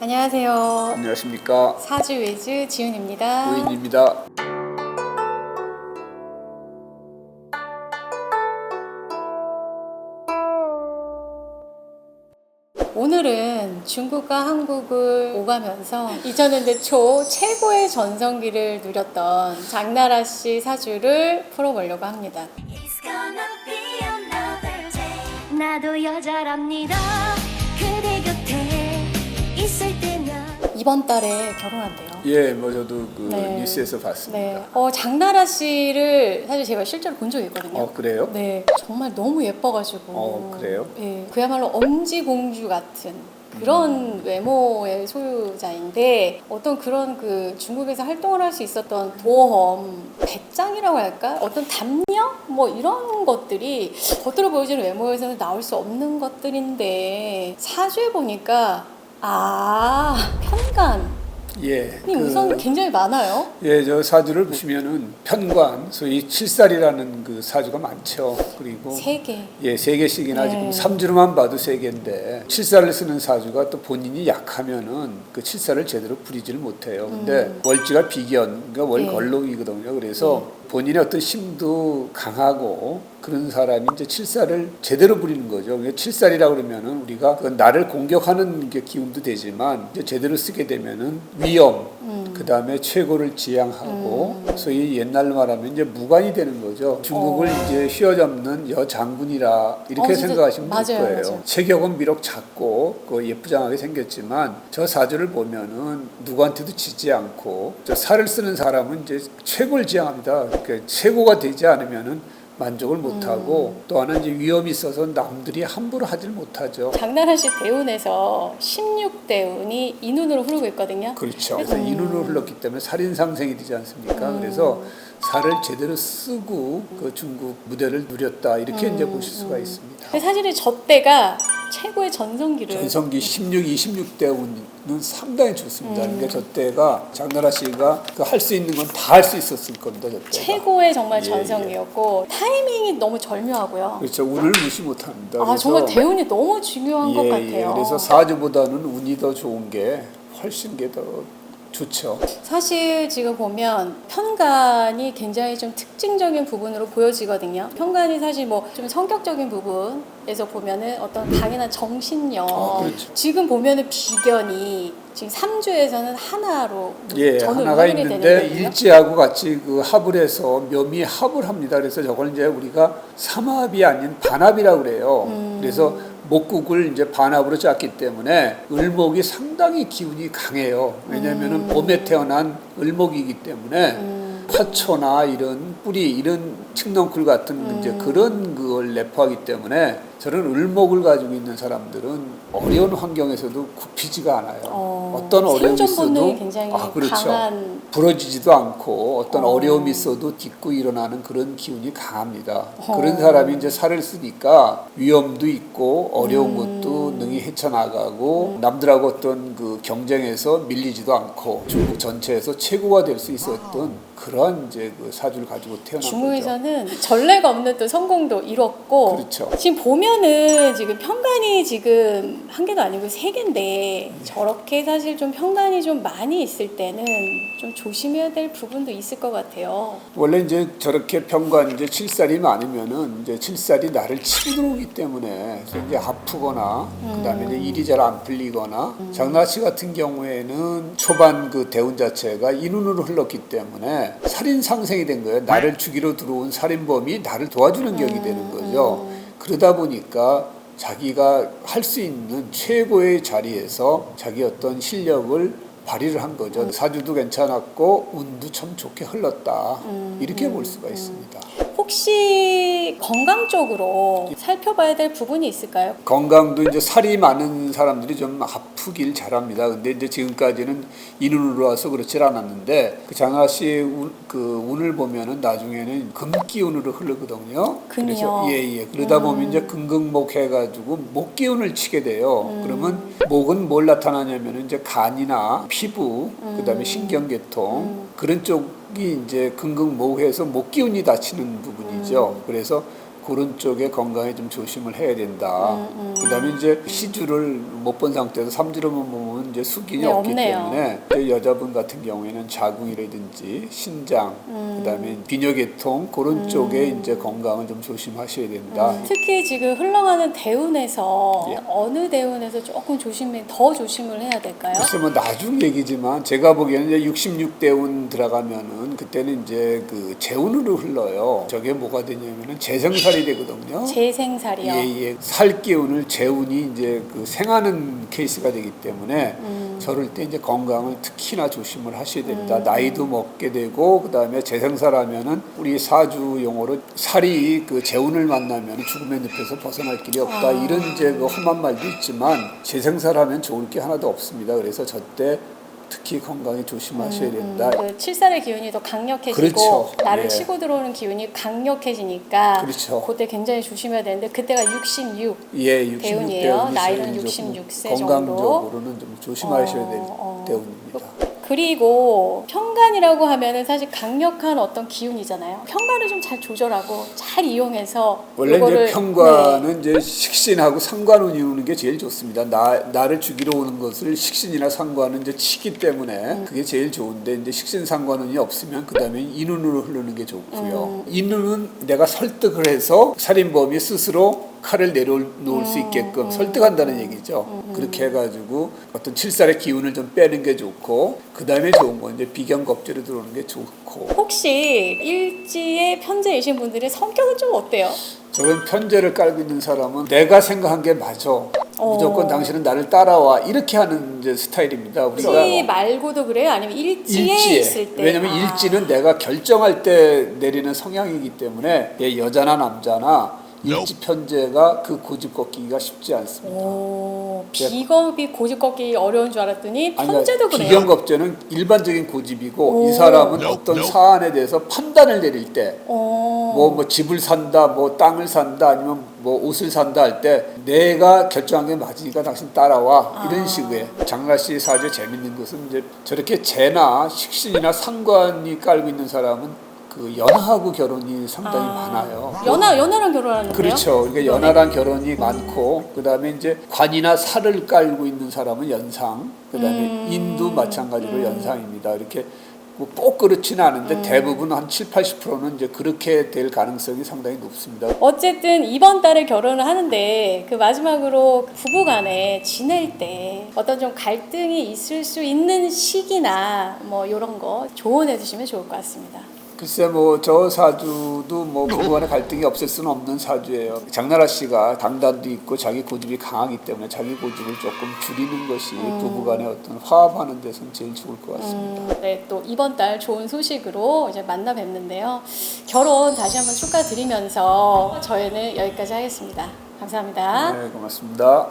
안녕하세요. 안녕하십니까. 사주 외즈 지훈입니다. 고인입니다. 오늘은 중국과 한국을 오가면서 2000년대 초 최고의 전성기를 누렸던 장나라 씨 사주를 풀어보려고 합니다. It's gonna be another day. 나도 여자랍니다. 그대 곁에 있을 때면. 이번 달에 결혼한대요. 예, 뭐 저도 그 네. 뉴스에서 봤습니다. 네. 장나라 씨를 사실 제가 실제로 본 적이 있거든요. 그래요? 네. 정말 너무 예뻐가지고. 그래요? 네. 그야말로 엄지공주 같은 그런 외모의 소유자인데 어떤 그런 그 중국에서 활동을 할 수 있었던 도험, 배짱이라고 할까? 어떤 담력? 뭐 이런 것들이 겉으로 보여지는 외모에서는 나올 수 없는 것들인데 사주에 보니까 편간 예. 우선 굉장히 많아요. 예, 저 사주를 보시면은 편관, 소위 칠살이라는 그 사주가 많죠. 그리고 세 개. 예, 3개씩이나 네. 지금 삼주로만 봐도 3개인데 칠살을 쓰는 사주가 또 본인이 약하면은 그 칠살을 제대로 부리지를 못해요. 근데 월지가 비견, 그러니까 월걸록이거든요. 그래서 본인의 어떤 힘도 강하고 그런 사람이 이제 칠살을 제대로 부리는 거죠. 칠살이라고 그러면은 우리가 그 나를 공격하는 게 기운도 되지만 이제 제대로 쓰게 되면은 위험, 그 다음에 최고를 지향하고 소위 옛날 말하면 이제 무관이 되는 거죠. 중국을 이제 휘어잡는 여장군이라 이렇게 진짜 생각하시면 될 맞아요, 거예요. 맞아요. 체격은 비록 작고 그 예쁘장하게 생겼지만 저 사주를 보면은 누구한테도 지지 않고 저 살을 쓰는 사람은 이제 최고를 지향합니다. 그러니까 최고가 되지 않으면은 만족을 못하고 또 하나 이제 위험이 있어서 남들이 함부로 하질 못하죠. 장나라 씨 대운에서 16대운이 이 눈으로 흐르고 있거든요. 그렇죠. 그래서 이 눈으로 흘렀기 때문에 살인상생이 되지 않습니까? 그래서 살을 제대로 쓰고 그 중국 무대를 누렸다 이렇게 이제 보실 수가 있습니다. 근데 사실은 저 때가 최고의 전성기를 전성기 16, 26대 운은 상당히 좋습니다. 그러니까 저 때가 장나라 씨가 할 수 있는 건 다 할 수 있었을 겁니다. 저 때가. 최고의 정말 예, 전성기였고 타이밍이 너무 절묘하고요. 그렇죠. 운을 무시 못합니다. 그래서 정말 대운이 너무 중요한 것 같아요. 그래서 사주보다는 운이 더 좋은 게 훨씬 게 더 좋죠. 사실 지금 보면 편관이 굉장히 좀 특징적인 부분으로 보여지거든요. 편관이 사실 뭐 좀 성격적인 부분에서 보면은 어떤 강인한 정신력. 그렇죠. 지금 보면은 비견이 지금 3주에서는 하나로 예, 전으로 하나가 확인이 있는데 되는 거거든요. 일지하고 같이 그 합을 해서 묘미 합을 합니다. 그래서 저걸 이제 우리가 삼합이 아닌 반합이라고 그래요. 그래서 목국을 이제 반합으로 짰기 때문에 을목이 상당히 기운이 강해요. 왜냐하면은 봄에 태어난 을목이기 때문에 화초나 이런 뿌리 이런 칡넝쿨 같은 이제 그런 걸 내포하기 때문에 저런 을목을 가지고 있는 사람들은 어려운 환경에서도 굽히지가 않아요. 어떤 어려움이 생존 본능이 있어도 굉장히 그렇죠. 강한. 부러지지도 않고 어떤 어려움이 있어도 딛고 일어나는 그런 기운이 강합니다. 그런 사람이 이제 살을 쓰니까 위험도 있고 어려운 것도 능히 헤쳐나가고 남들하고 어떤 그 경쟁에서 밀리지도 않고 중국 전체에서 최고가 될 수 있었던 그러한 이제 그 사주를 가지고 태어난 거죠. 중국에서는 전례가 없는 또 성공도 이뤘고 그렇죠. 지금 보면은 지금 편관이 지금 한 개도 아니고 세 개인데 저렇게 사실 좀 편관이 좀 많이 있을 때는 좀 조심해야 될 부분도 있을 것 같아요. 원래 이제 저렇게 편관 이제 칠살이 많으면은 이제 칠살이 나를 치고 들어오기 때문에 그래서 이제 아프거나 그다음에 이제 일이 잘 안 풀리거나 장나라 씨 같은 경우에는 초반 그 대운 자체가 인운으로 흘렀기 때문에 살인 상생이 된 거예요. 나를 죽이러 들어온 살인범이 나를 도와주는 격이 되는 거죠. 그러다 보니까 자기가 할 수 있는 최고의 자리에서 자기 어떤 실력을 발휘를 한 거죠. 사주도 괜찮았고 운도 참 좋게 흘렀다. 이렇게 볼 수가 있습니다. 혹시 건강 쪽으로 살펴봐야 될 부분이 있을까요? 건강도 이제 살이 많은 사람들이 좀 아프길 잘합니다. 근데 이제 지금까지는 인운으로 와서 그렇지 않았는데 그 장하 씨의 그 운을 보면은 나중에는 금기운으로 흐르거든요. 금이요? 그래서 그러다 보면 이제 금극목 해가지고 목 기운을 치게 돼요. 그러면 목은 뭘 나타나냐면은 이제 간이나 피부, 그다음에 신경계통 그런 쪽이 이제 금극목해서 목 기운이 다치는 부분이죠. 그래서 그런 쪽에 건강에 좀 조심을 해야 된다. 그다음에 이제 시주를 못 본 상태에서 3주로만 보면 이제 수긴이 네, 없기 없네요. 때문에 이제 여자분 같은 경우에는 자궁이라든지 신장, 그다음에 비뇨계통 그런 쪽에 이제 건강을 좀 조심하셔야 된다. 특히 지금 흘러가는 대운에서 예. 어느 대운에서 조금 더 조심을 해야 될까요? 글쎄 뭐 나중 얘기지만 제가 보기에는 이제 66대운 들어가면은 그때는 이제 그 재운으로 흘러요. 저게 뭐가 되냐면은 재생살이 되거든요. 재생살이요. 예. 살 기운을 재운이 이제 그 생하는 케이스가 되기 때문에 저럴 때 이제 건강을 특히나 조심을 하셔야 된다. 나이도 먹게 되고 그다음에 재생살하면은 우리 사주 용어로 살이 그 재운을 만나면 죽음의 늪에서 벗어날 길이 없다. 이런 이제 그 험한 말도 있지만 재생살하면 좋을 게 하나도 없습니다. 그래서 저때 특히 건강에 조심하셔야 된다. 그 칠살의 기운이 더 강력해지고 그렇죠. 나를 예. 치고 들어오는 기운이 강력해지니까 그렇죠. 그때 굉장히 조심해야 되는데 그때가 66 예, 대운이에요. 66대운이시죠. 나이는 66세 건강적으로는 좀 조심하셔야 될 대운입니다. 그리고 편간이라고 하면은 사실 강력한 어떤 기운이잖아요. 편간을 좀 잘 조절하고 잘 이용해서 원래 요거를- 이제 편관은 이제 식신하고 상관운이 오는 게 제일 좋습니다. 나를 죽이러 오는 것을 식신이나 상관은 이제 치기 때문에 그게 제일 좋은데 이제 식신 상관운이 없으면 그다음에 인운으로 흐르는 게 좋고요. 인운은 내가 설득을 해서 살인범이 스스로 칼을 내려놓을 수 있게끔 설득한다는 얘기죠. 그렇게 해가지고 어떤 칠살의 기운을 좀 빼는 게 좋고 그 다음에 좋은 건 이제 비경겁제로 들어오는 게 좋고. 혹시 일지의 편제이신 분들의 성격은 좀 어때요? 저런 편제를 깔고 있는 사람은 내가 생각한 게 맞아. 무조건 당신은 나를 따라와. 이렇게 하는 이제 스타일입니다. 일지 우리가 말고도 그래요? 아니면 일지에 있을 때? 왜냐면 일지는 내가 결정할 때 내리는 성향이기 때문에 얘 여자나 남자나 일지 편제가 그 고집 꺾기가 쉽지 않습니다. 비겁이 고집 꺾기 어려운 줄 알았더니 아니, 편제도 그래요. 비경겁제는 일반적인 고집이고 이 사람은 어떤 사안에 대해서 판단을 내릴 때 뭐 집을 산다, 뭐 땅을 산다, 아니면 뭐 옷을 산다 할 때 내가 결정한 게 맞으니까 당신 따라와 이런 식의. 장라 씨 사주에 재밌는 것은 이제 저렇게 재나 식신이나 상관이 깔고 있는 사람은 그 연하하고 결혼이 상당히 많아요. 연하랑 결혼하는데요? 그렇죠. 그러니까 연하랑 결혼이 많고 그다음에 이제 관이나 살을 깔고 있는 사람은 연상, 그다음에 인도 마찬가지로 연상입니다. 이렇게 뭐 꼭 그렇지는 않은데 대부분 한 70-80%는 이제 그렇게 될 가능성이 상당히 높습니다. 어쨌든 이번 달에 결혼을 하는데 그 마지막으로 부부간에 지낼 때 어떤 좀 갈등이 있을 수 있는 시기나 뭐 이런 거 조언해 주시면 좋을 것 같습니다. 글쎄 뭐 저 사주도 뭐 부부간의 갈등이 없을 수는 없는 사주예요. 장나라 씨가 당단도 있고 자기 고집이 강하기 때문에 자기 고집을 조금 줄이는 것이 부부간의 어떤 화합하는 데서는 제일 좋을 것 같습니다. 네, 또 이번 달 좋은 소식으로 이제 만나 뵙는데요. 결혼 다시 한번 축하드리면서 저희는 여기까지 하겠습니다. 감사합니다. 네, 고맙습니다.